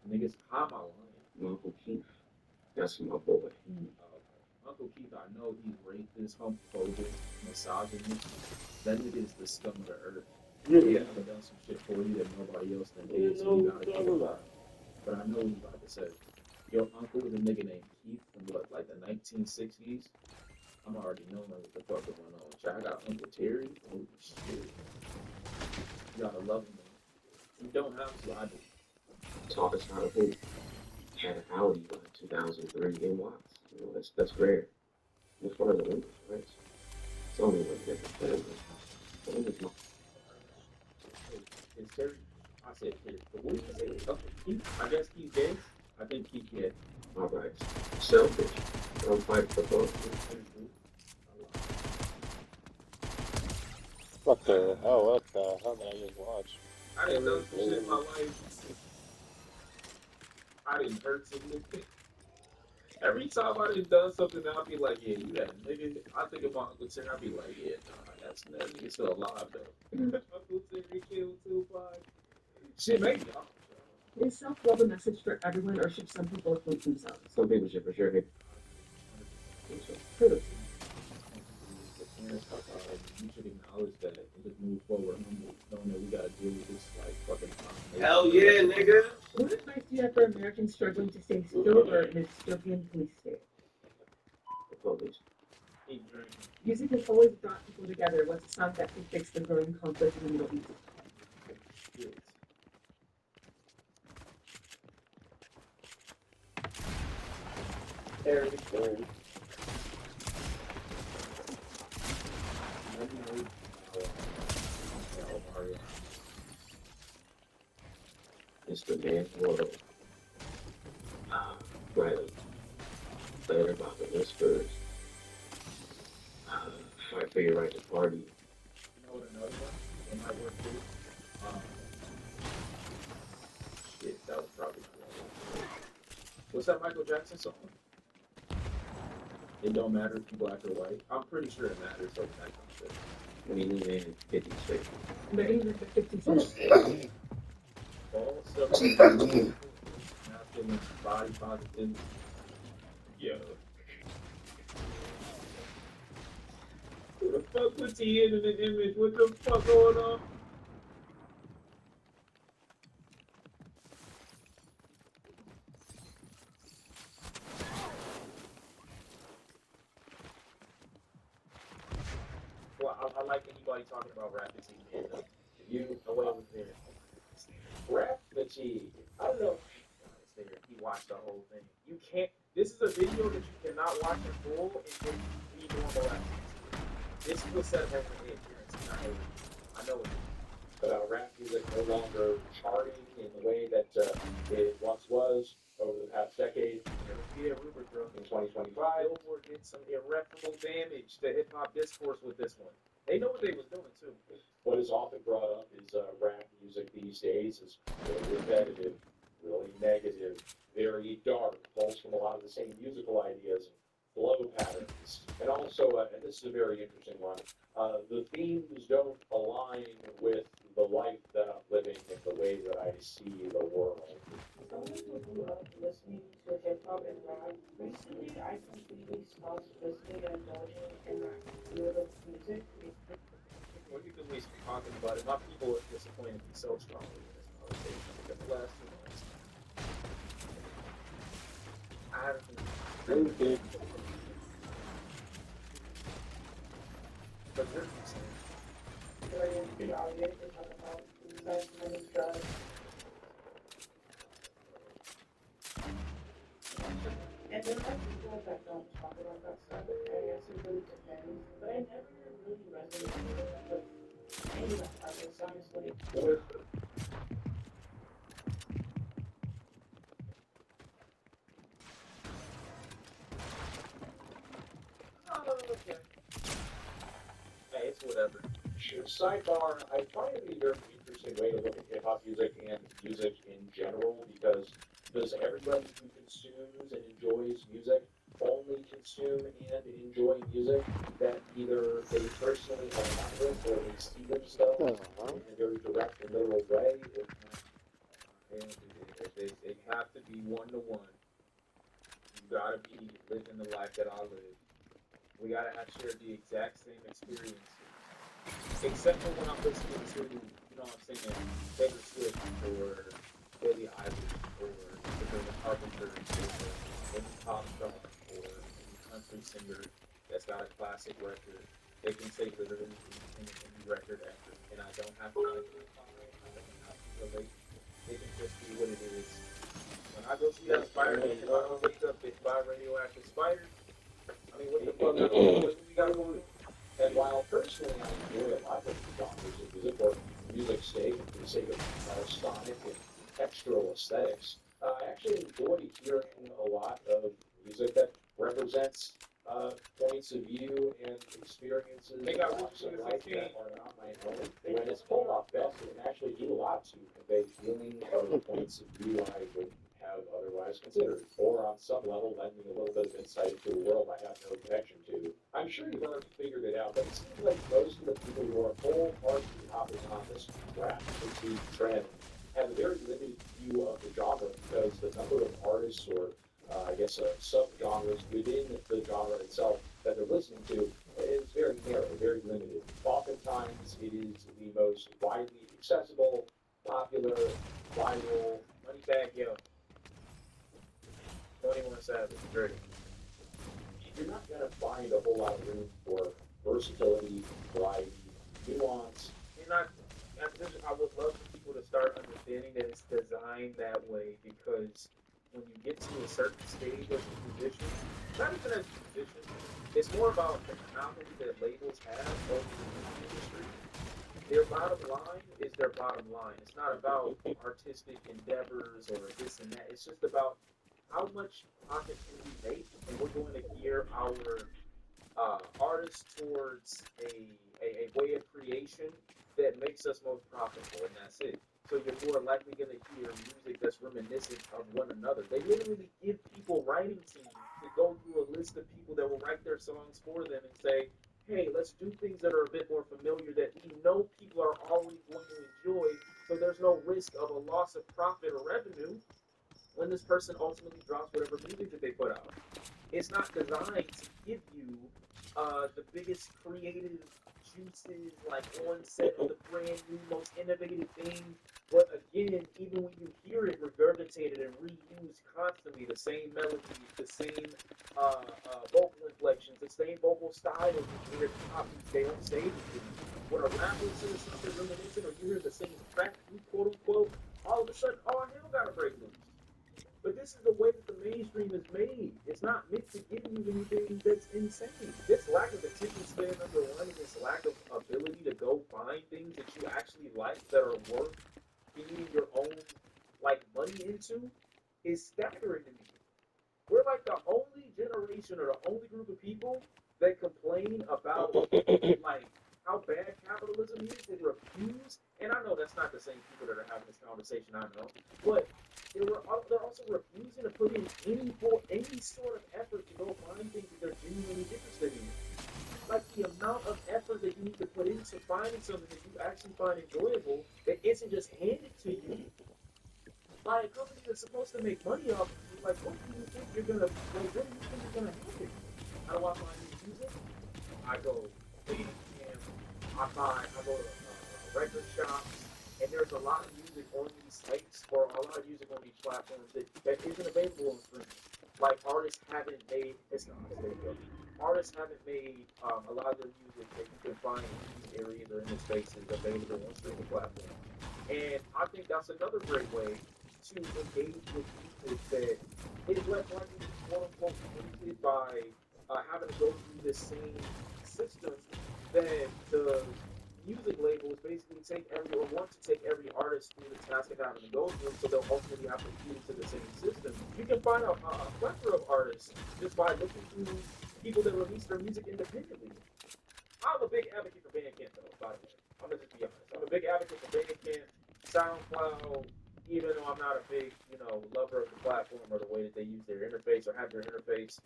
Niggas, how am I lying? Uncle Keith. That's my boy. Uncle Keith, I know he's racist, homophobic, misogynist. That nigga is the scum of the earth. Yeah. He done some shit for you that nobody else done did, so you gotta kill him. But I know what he's about to say. Your uncle was a nigga named Keith from what, like the 1960s? I'm already knowing what the fuck is going on. Shit, I got Uncle Terry. Holy shit. You gotta love him, man. You don't have to, I do. Taught us how to hoop. Had an Audi by 2003 in Watts. You know, that's rare. As far as the Olympics, right? It's only like different things. It's Terry. I said Terry. But what did you say? Uncle Keith? I guess Keith gay. I think Keith gay. All right. Selfish. Don't fight for both. What the hell? What the hell did I just watch? I didn't know some shit in my life. I didn't hurt significant. Every time I done done something, I'll be like, yeah, you that nigga. I think about Uncle Terry, I'll be like, yeah, nah, that's that nigga still alive though. Uncle Terry killed Tupac. Shit, maybe. Is self-love a message for everyone, or should some people hate themselves? Some people should for sure hate. True. You should acknowledge that and just move forward, knowing that we gotta deal with this like fucking time. Hell yeah, nigga. What advice do you have for Americans struggling to stay sober in a dystopian police state? The police. Keep drinking. Music has always brought people together. What's a song that could fix the growing conflict in the Middle East? Shit. Harry Stern. Let me know, Mario. It's the man's world. Riley. Later about the whispers. Fight for your right to party. You know what another one? It might work too. Um, shit, that was probably cool. What's that Michael Jackson song? It don't matter if you black or white. I'm pretty sure it matters, like that kind of shit. Meaning man 50 Cent. Ready with the 50 cents? All stuff. Masculine, body positive. Yo. Who the fuck puts he in the image? What the fuck going on? Well, I like anybody talking about rap and TV. You away with there. Rap the cheese. I don't know. He watched the whole thing. You can't. This is a video that you cannot watch in full and then be normal actions. This was set up over the head. I know it. But rap music no longer charting in the way that it once was over the past decade. Yeah, Rupert, bro. In 2025, Billboard did some irreparable damage to hip hop discourse with this one. They know what they was doing too. what is often brought up is rap music these days is really repetitive, really negative, very dark, pulls from a lot of the same musical ideas, flow patterns, and also, and this is a very interesting one, the themes don't align with the life that I'm living and the way that I see the world. Someone who grew up listening to hip hop and rap, recently I completely stopped listening and indulging in that field of music. What you can waste talking about it? My people are disappointed me so strongly in this conversation because the last 2 months, I haven't been. But you're saying, Very inspired to talk about investment and drugs. And there are people that don't talk about that stuff, and I guess it really depends. But I never really resonated with any of that artists, honestly. oh, okay. Hey, it's whatever. Sure. Sidebar, I find it a very interesting way to look at hip hop music and music in general because does everybody who consumes and enjoys music only consume and enjoy music that either they personally align with or they see themselves in a very direct and literal way? They have have to be one to one. You gotta be living the life that I live. We gotta have shared the exact same experiences. Except for when I'm listening to, you know what I'm saying, Taylor Swift or Billie Eilish or Sabrina Carpenter or any pop star or any country singer that's got a classic record. They can say literally any record ever, and I don't have to identify, I don't have to relate. They can just be what it is. When I go see that spider, if I don't wake up bit by a radioactive spider, I mean, what the fuck? What do we got going on? And while personally I enjoy a lot of genres of music or music sake for the sake of sonic and textural aesthetics, I actually enjoy hearing a lot of music that represents points of view and experiences They got walks of Richard life King. that are not my own. When it's pulled off best, it can actually do a lot to convey feeling or points of view I would have otherwise considered, or on some level lend me a little bit of insight into a world I have no connection to. I'm sure you've already figured it out, but it seems like most of the people who are wholeheartedly hopping on this rap fatigue trend have a very limited view of the genre because the number of artists or subgenres within the genre itself that they're listening to is very narrow, very limited. Oftentimes, it is the most widely accessible, popular, viral. Moneybag Yo, 21 Savage, Drake. You're not going to find a whole lot of room for versatility, variety, nuance. And I would love for people to start understanding that it's designed that way because when you get to a certain stage as a musician, not even as a musician, it's more about the monopoly that labels have over the music industry. Their bottom line is their bottom line. It's not about artistic endeavors or this and that. It's just about how much profit can we make, and we're going to gear our artists towards a way of creation that makes us most profitable, and that's it. So you're more likely going to hear music that's reminiscent of one another. They literally give people writing teams to go through a list of people that will write their songs for them and say, hey, let's do things that are a bit more familiar that we know people are already going to enjoy, so there's no risk of a loss of profit or revenue when this person ultimately drops whatever music that they put out. It's not designed to give you the biggest creative juices, like on set of the brand new, most innovative thing. But again, even when you hear it regurgitated and reused constantly, the same melodies, the same vocal inflections, the same vocal styles, you hear pop, they don't say anything. When a rapper says something reminiscent, or you hear the same track, quote unquote, all of a sudden, all hell gotta break loose. But this is the way that the mainstream is made. It's not meant to give you anything that's insane. This lack of attention span, number one, and this lack of ability to go find things that you actually like that are worth feeding your own like money into is staggering to me. We're like the only generation or the only group of people that complain about like how bad capitalism is. They refuse, and I know that's not the same people that are having this conversation. I know, but they're also refusing to put in any sort of effort to go find things that they're genuinely interested in. Like the amount of effort that you need to put into finding something that you actually find enjoyable that isn't just handed to you by a company that's supposed to make money off of you. Like, what do you think you're gonna? Like, what do you think is gonna happen? How do I find new music? I go Bandcamp. I go to record shops, and there's a lot of music on these sites or a lot of music on these platforms that isn't available on streaming. Like artists haven't made. It's not. There you go. Artists haven't made a lot of their music that you can find in these areas or in the spaces available on streaming platforms. And I think that's another great way to engage with music that is less likely to be quote unquote tainted by having to go through this same system that the music labels basically take every or want to take every artist through the task of having to go through, so they'll ultimately have to feed into the same system. You can find a plethora of artists just by looking through people that release their music independently. I'm a big advocate for Bandcamp, though, by the way. I'm gonna just be honest. I'm a big advocate for Bandcamp, SoundCloud, even though I'm not a big, lover of the platform or the way that they use their interface or have their interface.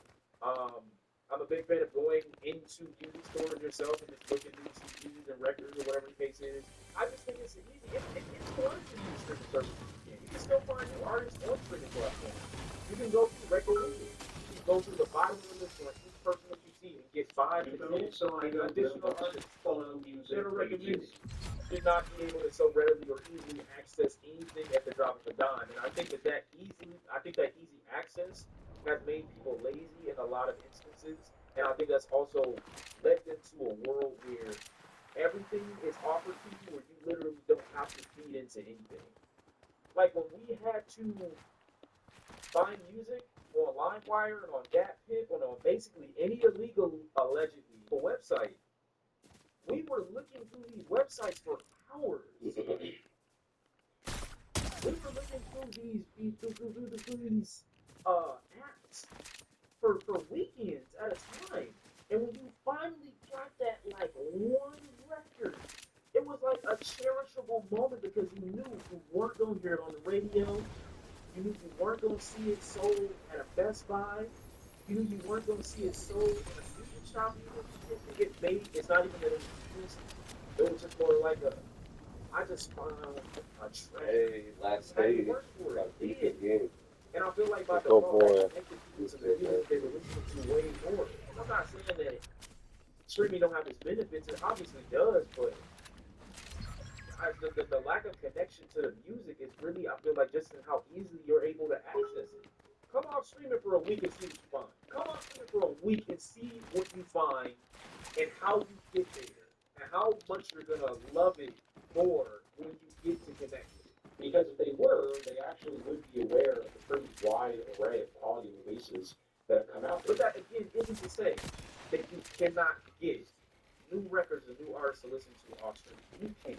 I'm a big fan of going into music stores yourself and just looking through CDs and records or whatever the case is. I just think it's easy. It's fun to use streaming services. can still find new artists on streaming platforms. You can go through recommended. You can go through the bottom of the list on each person that you see and get 5 to 10 additional artists that are recommended. You should not be able to so readily or easily access anything at the drop of a dime. And I think that easy access has made people lazy in a lot of instances. And I think that's also led them to a world where everything is offered to you where you literally don't have to feed into anything. Like when we had to find music on LimeWire and on DatPiff and on basically any illegal, allegedly, website, we were looking through these websites for hours. We were looking through these apps for weekends at a time. And when you finally got that like one record, it was like a cherishable moment because you knew you weren't gonna hear it on the radio. You knew you weren't gonna see it sold at a Best Buy. You knew you weren't gonna see it sold in a music shop. You knew it get made. It's not even that it was used. It was just more like I just found a trend. Hey, last I had day. to work for Got it. beat It did. again. And I feel like by Go default, boy. that connected people to the music they were listening to way more. And I'm not saying that streaming don't have its benefits. It obviously does, but the lack of connection to the music is really, I feel like, just in how easily you're able to access it. Come off streaming for a week and see what you find. Come off streaming for a week and see what you find and how you get there and how much you're gonna love it more when you get to connect with it. Because if they were, they actually would be aware of the pretty wide array of quality releases that have come out. But that again isn't to say that you cannot get new records and new artists to listen to off streaming. You can.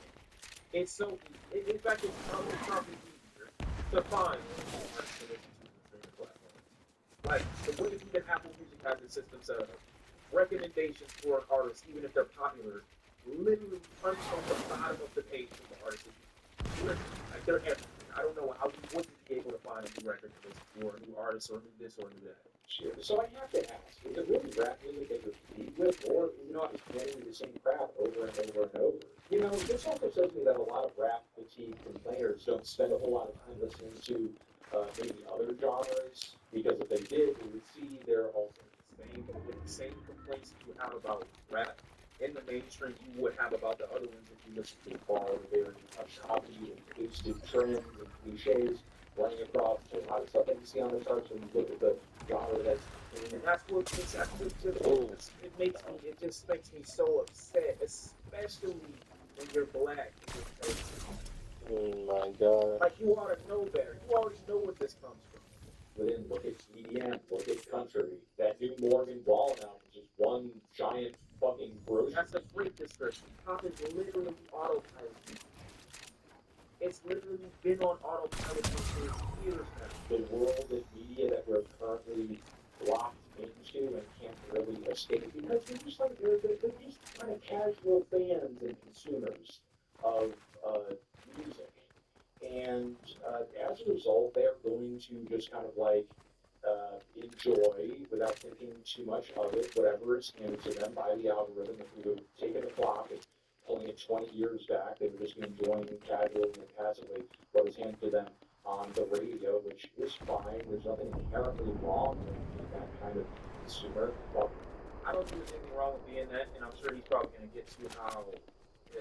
It's so easy. In fact, it's probably easier to find new artists to listen to on streaming platforms. Like the way that even Apple Music has the system set up, recommendations for an artist, even if they're popular, literally punched on the bottom of the page for the artist. Like they're everything. I don't know how you wouldn't be able to find a new record to listen to, or a new artist, or a new this, or a new that. Sure. So I have to ask, is it really rap music that you're familiar with, or you know, just playing the same crap over and over and over? You know, this also shows me that a lot of rap fatigue complainers don't spend a whole lot of time listening to maybe other genres, because if they did, they would see they're also The same complaints that you have about rap in the mainstream you would have about the other ones if you listen to all very copy and pasted trends and cliches running across a lot of stuff that you see on the charts when you look at the genre that's and that's what it just makes me so upset, especially when you're black and you're racist. Oh my god. Like you ought to know better. You already know where this comes from. within, look at EDM, look at country. That new Morgan Wallen album is just one giant fucking grocery. That's a great description. Pop is literally autopilot. It's literally been on autopilot for years now. The world of media that we're currently locked into and can't really escape because they're just kind of casual fans and consumers of music. And as a result, they're going to just kind of like enjoy without thinking too much of it, whatever is handed to them by the algorithm. If we were taking the clock and pulling it 20 years back, they would just be enjoying casually and passively what was handed to them on the radio, which is fine. There's nothing inherently wrong with being that kind of consumer. Well, I don't think there's anything wrong with being that, and I'm sure he's probably going to get to how,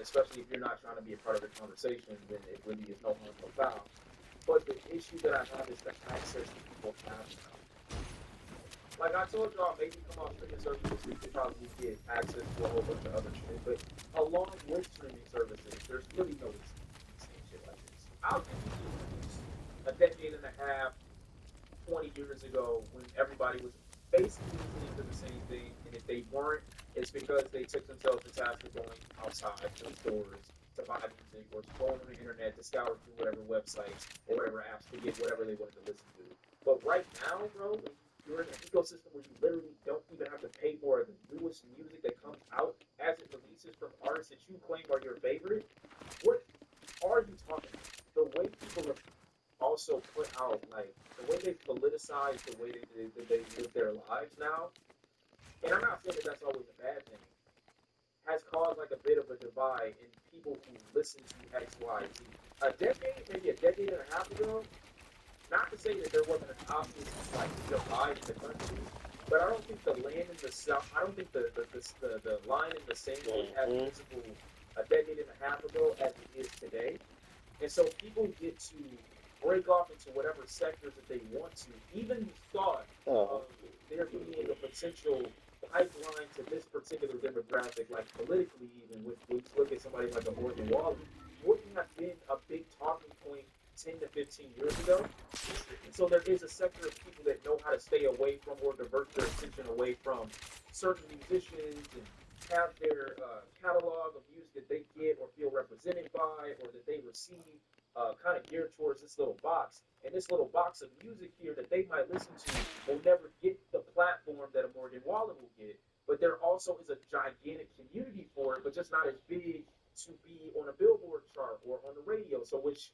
especially if you're not trying to be a part of the conversation, then it really is no harm, no foul. But the issue that I have is the access people have now. Like I told y'all, maybe come off streaming services, we could probably get access to a whole bunch of other shit. But along with streaming services, there's really no reason to see shit like this. I'll give you a decade and a half, 20 years ago, when everybody was basically listening to the same thing, and if they weren't, it's because they took themselves the task of going outside to the stores to buy music or to go on the internet to scour through whatever websites or whatever apps to get whatever they wanted to listen to. But right now, bro, you're in an ecosystem where you literally don't even have to pay for the newest music that comes out as it releases from artists that you claim are your favorite. What are you talking about? The way people have also put out, like, the way they politicize the way they live their lives now. And I'm not saying that that's always a bad thing. has caused like a bit of a divide in people who listen to X, Y, Z. Maybe a decade and a half ago, not to say that there wasn't an obvious like divide in the country, but I don't think the land in the south. I don't think the line in the sand was as visible a decade and a half ago as it is today. And so people get to break off into whatever sectors that they want to. Even thought of there being a potential pipeline to this particular demographic, like politically, even with when you look at somebody like a Morgan Wallen, wouldn't have been a big talking point 10 to 15 years ago. And so there is a sector of people that know how to stay away from or divert their attention away from certain musicians and have their catalog of music that they get or feel represented by or that they receive kind of geared towards this little box. And this little box of music here that they might listen to will never get the platform that a Morgan Wallen will get. But there also is a gigantic community for it, but just not as big to be on a Billboard chart or on the radio. So which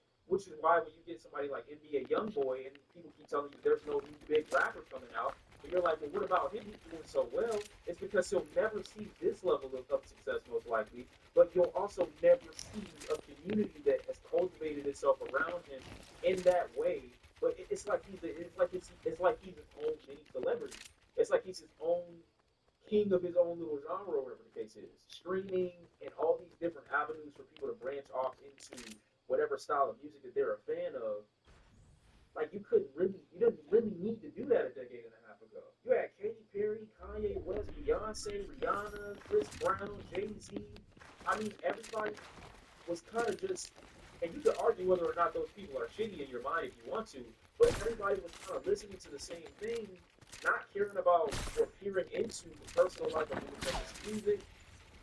is why when you get somebody like NBA Youngboy and people keep telling you there's no new big rapper coming out, and you're like, well, what about him? He's doing so well. It's because he'll never see this level of success, most likely. But you'll also never see a community that has cultivated itself around him in that way. But it's like he's his own mini celebrity. It's like he's his own king of his own little genre, or whatever the case is. Streaming and all these different avenues for people to branch off into whatever style of music that they're a fan of. Like you didn't really need to do that a decade and a half ago. You had Katy Perry, Kanye West, Beyonce, Rihanna, Chris Brown, Jay-Z. I mean, everybody was kind of just, and you could argue whether or not those people are shitty in your mind if you want to, but everybody was kind of listening to the same thing, not hearing about or peering into the personal life of individuals' music,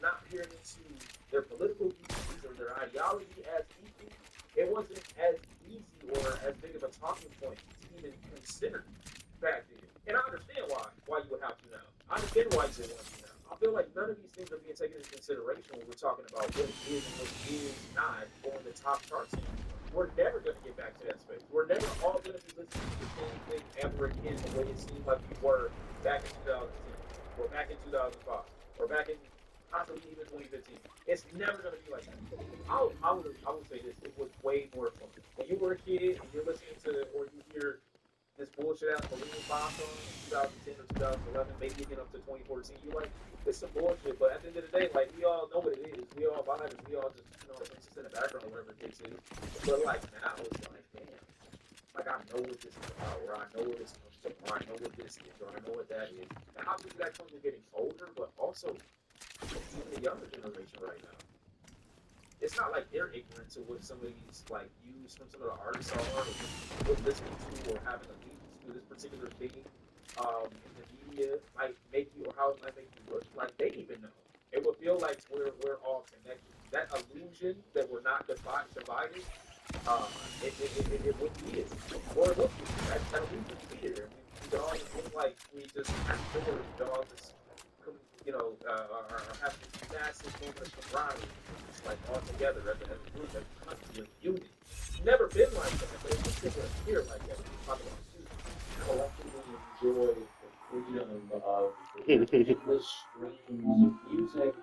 not peering into their political views or their ideology as deeply. It wasn't as easy or as big of a talking point to even consider back then. And I understand why you would have to now. I understand why you would want to now. I feel like none of these things are being taken into consideration when we're talking about what is and what is not on the top charts. We're never going to get back to that space. We're never all going to be listening to the same thing ever again the way it seemed like we were back in 2010, or back in 2005, or back in possibly even 2015. It's never going to be like that. I would say this. It was way more fun. When you were a kid and you're listening to, or you hear this bullshit ass Maroon 5 song in 2010 or 2011, maybe even up to 2014, you're like, it's some bullshit. But at the end of the day, like, we all know what it is. We all vibe and we all just, it's just in the background or whatever the case is. But like now, it's like, damn. Like, I know what this is about, or I know what this comes from, or I know what this is, or I know what that is. And obviously that comes with getting older, but also even the younger generation right now. It's not like they're ignorant to what some of these like views from some of the artists are, or what listening to, or having allegiance to this particular thing in the media might make you, or how it might make you look. Like they even know. It would feel like we're all connected. That illusion that we're not divided, it wouldn't be it, or it would be. That illusion would be there. We all just look like we just we all just are having this massive moment of camaraderie, like all together as a group, as a country, as a unit. It's never been like that, but it's just going to appear like that when you talk about music. Collectively enjoy the freedom of endless streams of music